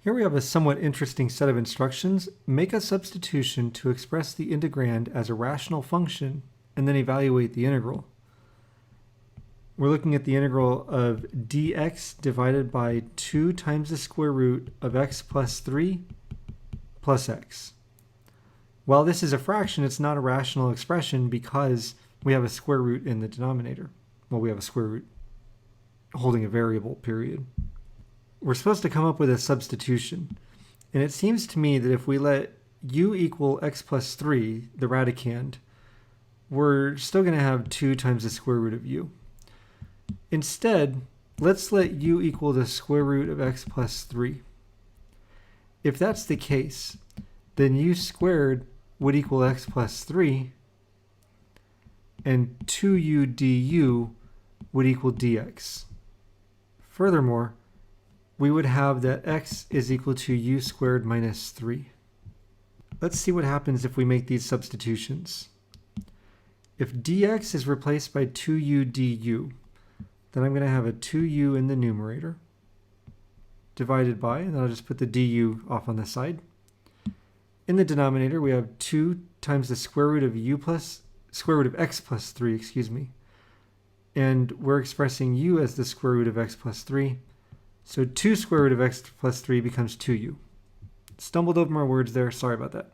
Here we have a somewhat interesting set of instructions. Make a substitution to express the integrand as a rational function and then evaluate the integral. We're looking at the integral of dx divided by 2 times the square root of x plus 3 plus x. While this is a fraction, it's not a rational expression because we have a square root in the denominator. Well, we have a square root holding a variable, period. We're supposed to come up with a substitution. And it seems to me that if we let u equal x plus 3, the radicand, we're still going to have 2 times the square root of u. Instead, let's let u equal the square root of x plus 3. If that's the case, then u squared would equal x plus 3, and 2u du would equal dx. Furthermore, we would have that x is equal to u squared minus 3. Let's see what happens if we make these substitutions. If dx is replaced by 2u du, then I'm going to have a 2u in the numerator divided by, and then I'll just put the du off on the side. In the denominator, we have 2 times the square root of x plus 3, excuse me. And we're expressing u as the square root of x plus 3. So 2 square root of x plus 3 becomes 2u. Stumbled over my words there, sorry about that.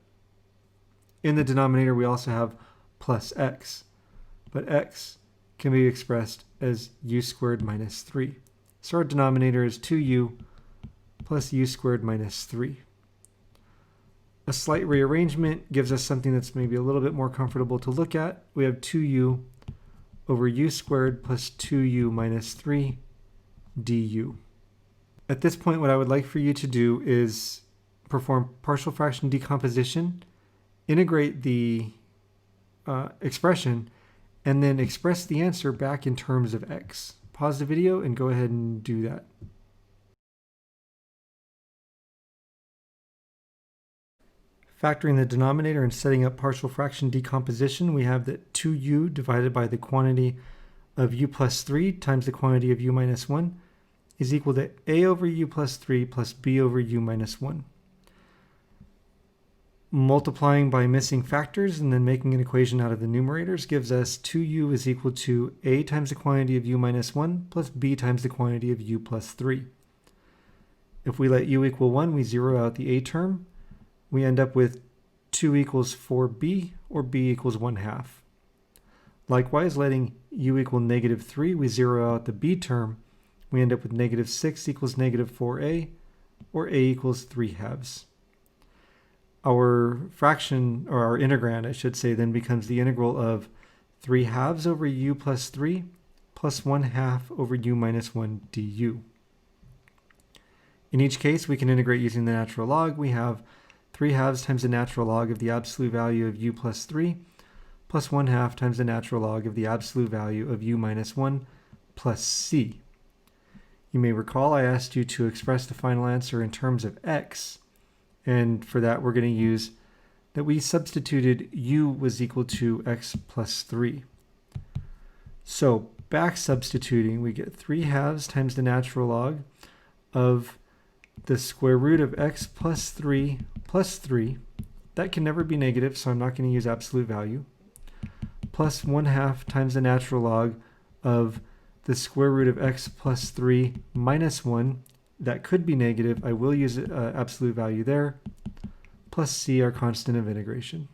In the denominator, we also have plus x, but x can be expressed as u squared minus 3. So our denominator is 2u plus u squared minus 3. A slight rearrangement gives us something that's maybe a little bit more comfortable to look at. We have 2u over u squared plus 2u minus 3 du. At this point, what I would like for you to do is perform partial fraction decomposition, integrate the expression, and then express the answer back in terms of x. Pause the video and go ahead and do that. Factoring the denominator and setting up partial fraction decomposition, we have that 2u divided by the quantity of u plus 3 times the quantity of u minus 1 is equal to a over u plus 3 plus b over u minus 1. Multiplying by missing factors and then making an equation out of the numerators gives us 2u is equal to a times the quantity of u minus 1 plus b times the quantity of u plus 3. If we let u equal 1, we zero out the a term. We end up with 2 equals 4b, or b equals 1/2. Likewise, letting u equal negative 3, we zero out the b term. We end up with negative 6 equals negative 4a, or a equals 3/2. Our fraction, or our integrand, I should say, then becomes the integral of 3/2 over u plus 3 plus 1/2 over u minus 1 du. In each case, we can integrate using the natural log. We have 3/2 times the natural log of the absolute value of u plus 3 plus 1/2 times the natural log of the absolute value of u minus 1 plus c. You may recall I asked you to express the final answer in terms of x, and for that we're going to use that we substituted u was equal to x plus 3. So back substituting, we get 3/2 times the natural log of the square root of x plus 3 plus 3. That can never be negative, so I'm not going to use absolute value. Plus 1/2 times the natural log of the square root of x plus 3 minus 1. That could be negative. I will use absolute value there. Plus c, our constant of integration.